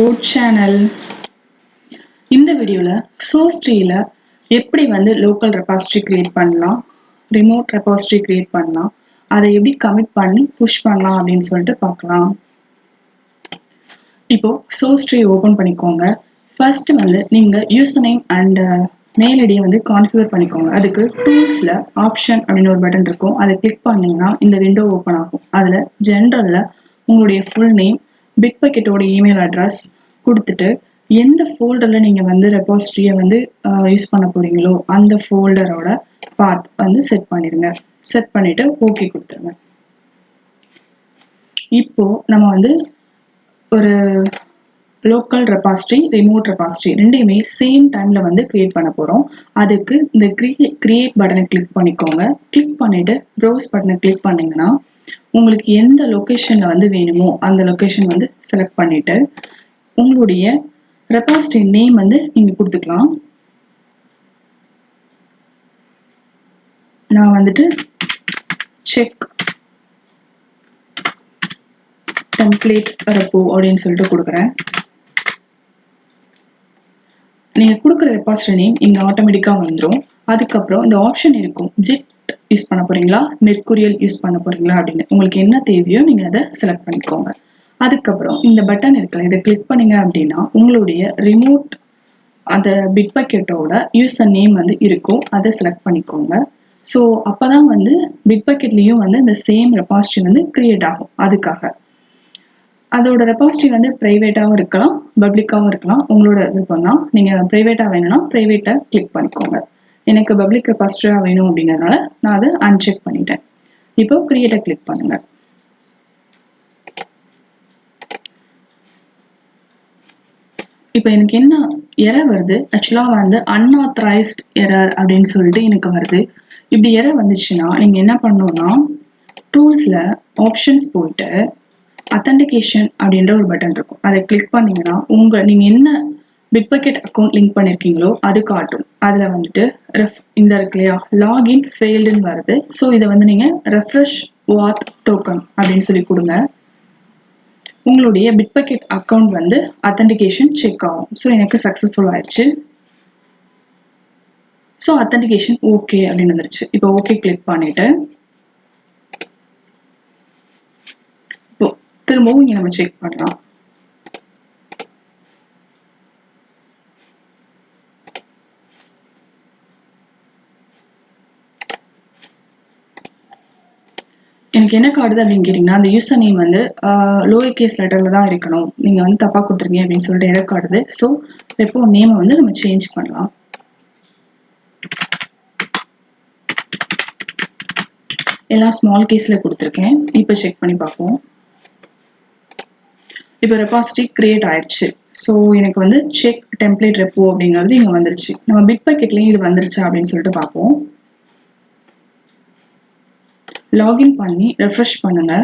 Code channel. இந்த வீடியோல Sourcetree எப்படி வந்து local repository create பண்ணலாம், remote repository create பண்ணலாம், அதை எப்படி commit பண்ணி push பண்ணலாம் அப்படின்னு சொல்லிட்டு பார்க்கலாம். இப்போ Sourcetree ஓபன் பண்ணிக்கோங்க. ஃபர்ஸ்ட் வந்து நீங்க username and mail ID வந்து கான்ஃபிகர் பண்ணிக்கோங்க. அதுக்கு டூல்ஸ்ல ஆப்ஷன் அப்படின்னு ஒரு பட்டன் இருக்கும். அதை கிளிக் பண்ணீங்கன்னா இந்த விண்டோ ஓபன் ஆகும். அதுல ஜெனரல்ல உங்களுடைய ஃபுல் நேம், பிட்பக்கெட்டோட இமெயில் அட்ரஸ் கொடுத்துட்டு எந்த ஃபோல்டர்ல நீங்க வந்து ரெபாசிட்டரியை வந்து யூஸ் பண்ண போறீங்களோ அந்த ஃபோல்டரோட பாத் வந்து செட் பண்ணிடுங்க. செட் பண்ணிட்டு ஓகே கொடுத்துருங்க. இப்போ நம்ம வந்து ஒரு லோக்கல் ரெபாசிட்டரி, ரிமோட் ரெபாசிட்டரி ரெண்டையுமே சேம் டைம்ல வந்து கிரியேட் பண்ண போறோம். அதுக்கு இந்த கிரியேட் பட்டனை கிளிக் பண்ணிக்கோங்க. கிளிக் பண்ணிட்டு ப்ரௌஸ் பட்டனை கிளிக் பண்ணீங்கன்னா உங்களுக்கு எந்த லொகேஷன்ல வந்து வேணுமோ அந்த லொகேஷன் வந்து செலக்ட் பண்ணிட்டு உங்களுடைய ரெபாசிட்டரி நேம் வந்து நீங்க கொடுத்துக்கலாம். நான் வந்துட்டு செக் டெம்ப்ளேட் ரெப்போ அப்படின்னு சொல்லிட்டு கொடுக்குறேன். நீங்க கொடுக்குற ரெபாசிட்டரி நேம் இங்க ஆட்டோமேட்டிக்கா வந்துடும். அதுக்கப்புறம் இந்த ஆப்ஷன் இருக்கும், ஜிட் யூஸ் பண்ண போறீங்களா, மெர்குரியல் யூஸ் பண்ண போறீங்களா அப்படின்னு உங்களுக்கு என்ன தேவையோ நீங்க அதை செலக்ட் பண்ணிக்கோங்க. அதுக்கப்புறம் இந்த பட்டன் இருக்குல்ல, இதை கிளிக் பண்ணீங்க அப்படின்னா உங்களுடைய ரிமோட் அந்த பிட்பக்கெட்டோட யூசர் நேம் வந்து இருக்கும், அதை செலக்ட் பண்ணிக்கோங்க. ஸோ அப்பதான் வந்து பிட்பக்கெட்லயும் வந்து இந்த சேம் ரெபாசிட்டரி வந்து கிரியேட் ஆகும். அதுக்காக அதோட ரெபாசிட்டரி வந்து பிரைவேட்டாகவும் இருக்கலாம், பப்ளிக்காகவும் இருக்கலாம், உங்களோட விருப்பம் தான். நீங்கள் ப்ரைவேட்டாக வேணும்னா ப்ரைவேட்டை கிளிக் பண்ணிக்கோங்க. எனக்கு பப்ளிக் ரெபாசிட்டரியாக வேணும் அப்படிங்கிறதுனால நான் அதை அன்செக் பண்ணிட்டேன். இப்போ கிரியேட்டை கிளிக் பண்ணுங்க. இப்போ எனக்கு என்ன எரர் வருது, ஆக்சுவலாக வந்து அன்ஆத்தரைஸ்ட் எரர் அப்படின்னு சொல்லிட்டு எனக்கு வருது. இப்படி எரர் வந்துச்சுன்னா நீங்கள் என்ன பண்ணணும்னா டூல்ஸில் ஆப்ஷன்ஸ் போயிட்டு அத்தன்டிகேஷன் அப்படின்ற ஒரு பட்டன் இருக்கும், அதை கிளிக் பண்ணீங்கன்னா நீங்க என்ன பிட்பக்கெட் அக்கௌண்ட் லிங்க் பண்ணிருக்கீங்களோ அது காட்டும். அதுல வந்துட்டு இந்த இருக்கு இல்லையா, லாகின் ஃபெயில்டுன்னு வருது. ஸோ இதை வந்து நீங்க ரெஃப்ரெஷ் வாத் டோக்கன் அப்படின்னு சொல்லி கொடுங்க. உங்களுடைய பிட்பக்கெட் அக்கௌண்ட் வந்து அத்தன்டிகேஷன் செக் ஆகும். ஸோ எனக்கு சக்சஸ்ஃபுல் ஆயிடுச்சு. ஸோ அத்தன்டிகேஷன் ஓகே அப்படின்னு வந்துருச்சு. இப்போ ஓகே கிளிக் பண்ணிட்டு திரும்பவும் இங்க நம்ம செக் பண்ணலாம். எனக்கு என்ன காட்டுது அப்படின்னு கேட்டீங்கன்னா, அந்த யூசர் நேம் வந்து லோயர் கேஸ் லெட்டர்ல தான் இருக்கணும், நீங்க வந்து தப்பா கொடுத்துருங்க அப்படின்னு சொல்லிட்டு எரர் காட்டுது. ஸோ ரெப்போ நேமை வந்து நம்ம சேஞ்ச் பண்ணலாம். எல்லாம் ஸ்மால் கேஸ்ல கொடுத்துருக்கேன். இப்போ செக் பண்ணி பார்ப்போம். இப்போ ரெபாசிட்டரி கிரியேட் ஆயிடுச்சு. ஸோ எனக்கு வந்து செக் டெம்ப்ளேட் ரெப்போ அப்படிங்கிறது இங்கே வந்துருச்சு. நம்ம பிட்பக்கெட்லேயும் இது வந்துருச்சா அப்படின்னு சொல்லிட்டு பார்ப்போம். லாகின் பண்ணி ரெஃப்ரெஷ் பண்ணுங்க.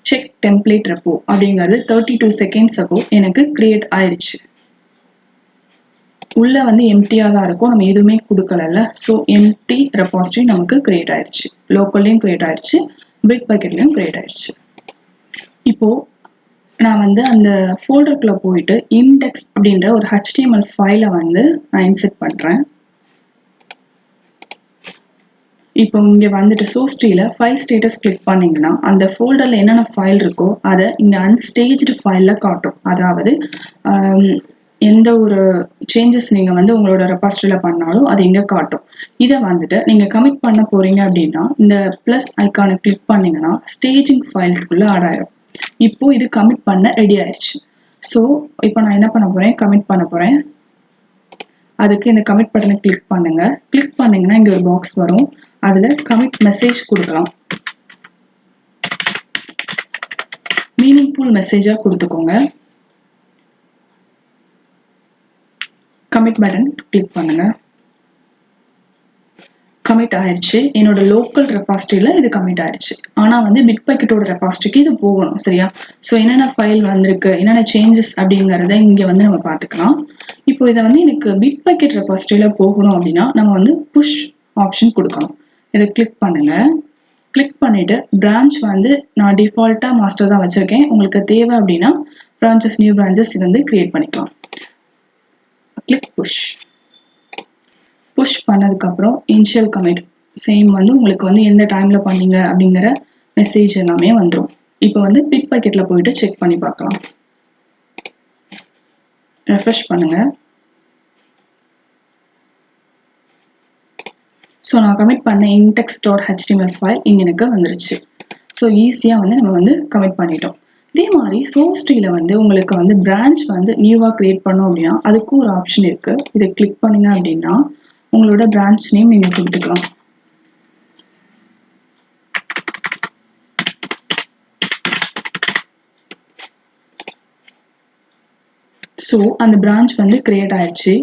செக் டெம்ப்ளேட் ரெப்போ அப்படிங்கிறது 32 செகண்ட்ஸ் அகோ எனக்கு கிரியேட் ஆயிடுச்சு. உள்ள வந்து எம்டியா தான் இருக்கும், நம்ம எதுவுமே கொடுக்கல. ஸோ எம்டி ரெபாசிட்டரி நமக்கு கிரியேட் ஆயிடுச்சு. லோக்கல்லையும் கிரியேட் ஆயிடுச்சு, பிட்பக்கெட்லையும் கிரியேட் ஆயிடுச்சு. இப்போ நான் வந்து அந்த ஃபோல்டருக்குள்ள போயிட்டு இண்டெக்ஸ் அப்படின்ற ஒரு HTML ஃபைலை வந்து நான் இன்செர்ட் பண்றேன். இப்போ இங்க வந்துட்டு Sourcetree ஃபைல் ஸ்டேட்டஸ் கிளிக் பண்ணீங்கன்னா அந்த ஃபோல்டர்ல என்னென்ன ஃபைல் இருக்கோ அதை இங்க அன்ஸ்டேஜ்டு ஃபைல்ல காட்டும். அதாவது எந்த ஒரு சேஞ்சஸ் நீங்க வந்து உங்களோட ரெபாசிட்டரியில பண்ணாலும் அது இங்க காட்டும். இதை வந்துட்டு நீங்க கமிட் பண்ண போறீங்க அப்படின்னா இந்த பிளஸ் ஐக்கானை கிளிக் பண்ணீங்கன்னா ஸ்டேஜிங் ஃபைல்ஸ்குள்ள ஆட் ஆயிடும். இப்போ இது கமிட் பண்ண ரெடி ஆயிடுச்சு. ஸோ இப்போ நான் என்ன பண்ண போறேன், கமிட் பண்ண போறேன். அதுக்கு இந்த கமிட் பட்டனை கிளிக் பண்ணுங்க. கிளிக் பண்ணீங்கன்னா இங்க ஒரு பாக்ஸ் வரும், அதுல கமிட் மெசேஜ் கொடுக்கலாம். மீனிங்ஃபுல் மெசேஜா கொடுத்துக்கோங்க. கமிட் பட்டன் கிளிக் பண்ணுங்க. கமிட் ஆயிடுச்சு. என்னோட லோக்கல் ரெபாசிட்டரியில இது கமிட் ஆயிடுச்சு. ஆனா வந்து பிட்பக்கெட்டோட ரெபாசிட்டரிக்கு இது போகணும், சரியா? ஸோ என்னென்ன ஃபைல் வந்திருக்கு, என்னென்ன சேஞ்சஸ் அப்படிங்கிறத இங்க வந்து நம்ம பார்த்துக்கலாம். இப்போ இதை வந்து எனக்கு பிட்பக்கெட் ரெபாசிட்டரியில போகணும் அப்படின்னா நம்ம வந்து புஷ் ஆப்ஷன் கொடுக்கணும். இதை கிளிக் பண்ணுங்க. கிளிக் பண்ணிட்டு பிரான்ச் வந்து நான் டிஃபால்ட்டா மாஸ்டர் தான் வச்சிருக்கேன். உங்களுக்கு தேவை அப்படின்னா பிரான்ச்சஸ், நியூ பிரான்ச்சஸ் இது வந்து கிரியேட் பண்ணிக்கலாம். Click push. புஷ் பண்ணதுக்கப்புறம் இனிஷியல் கமிட் சேம் வந்து உங்களுக்கு வந்து எந்த டைம்ல பண்ணீங்க அப்படிங்கிற மெசேஜ் எல்லாமே வந்துடும். இப்போ வந்து பிட்பக்கெட்ல போயிட்டு செக் பண்ணி பார்க்கலாம். ரெஃப்ரெஷ் பண்ணுங்க. ஸோ நான் கமிட் பண்ண index.html ஃபைல் இங்கே எனக்கு வந்துருச்சு. ஸோ ஈஸியாக வந்து நம்ம வந்து கமிட் பண்ணிட்டோம். இதே மாதிரி Sourcetree வந்து உங்களுக்கு வந்து பிரான்ச் வந்து நியூவாக கிரியேட் பண்ணோம் அப்படின்னா அதுக்கும் ஒரு ஆப்ஷன் இருக்கு. இதை கிளிக் பண்ணுங்க அப்படின்னா உங்களோட பிரான்ச் நேம் நீங்க கொடுத்துக்கலாம். ஸோ அந்த பிரான்ச் வந்து கிரியேட் ஆயிடுச்சு.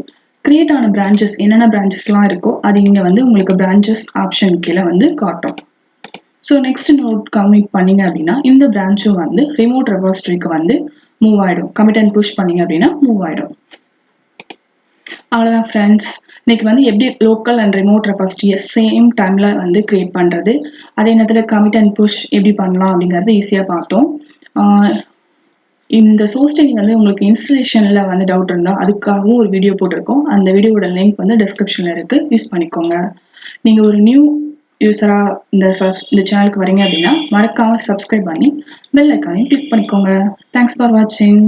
கிரியேட் ஆன பிரான்ச்சஸ் என்னென்ன பிரான்ச்சஸ்லாம் இருக்கோ அது இங்கே வந்து உங்களுக்கு பிரான்ச்சஸ் ஆப்ஷன் கீழே வந்து காட்டும். ஸோ நெக்ஸ்ட் நோட் கமிட் பண்ணீங்க அப்படின்னா இந்த பிரான்ச்சும் வந்து ரிமோட் ரெபாசிட்டரிக்கு வந்து மூவ் ஆகிடும். கமிட் அண்ட் புஷ் பண்ணீங்க அப்படின்னா மூவ் ஆகிடும். அவ்வளோதான் ஃப்ரெண்ட்ஸ். இன்னைக்கு வந்து எப்படி லோக்கல் அண்ட் ரிமோட் ரெபாசிட்டரியை சேம் டைமில் வந்து கிரியேட் பண்ணுறது, அதே நேரத்தில் கமிட் அண்ட் புஷ் எப்படி பண்ணலாம் அப்படிங்கிறது ஈஸியாக பார்த்தோம். இந்த Sourcetree வந்து உங்களுக்கு இன்ஸ்டலேஷனில் வந்து டவுட் இருந்தால் அதுக்காகவும் ஒரு வீடியோ போட்டிருக்கோம். அந்த வீடியோட லிங்க் வந்து டிஸ்கிரிப்ஷனில் இருக்குது, யூஸ் பண்ணிக்கோங்க. நீங்கள் ஒரு நியூ யூஸராக இந்த சேனலுக்கு வரீங்க அப்படின்னா மறக்காமல் சப்ஸ்கிரைப் பண்ணி பெல் ஐக்கானையும் கிளிக் பண்ணிக்கோங்க. தேங்க்ஸ் ஃபார் வாட்சிங்.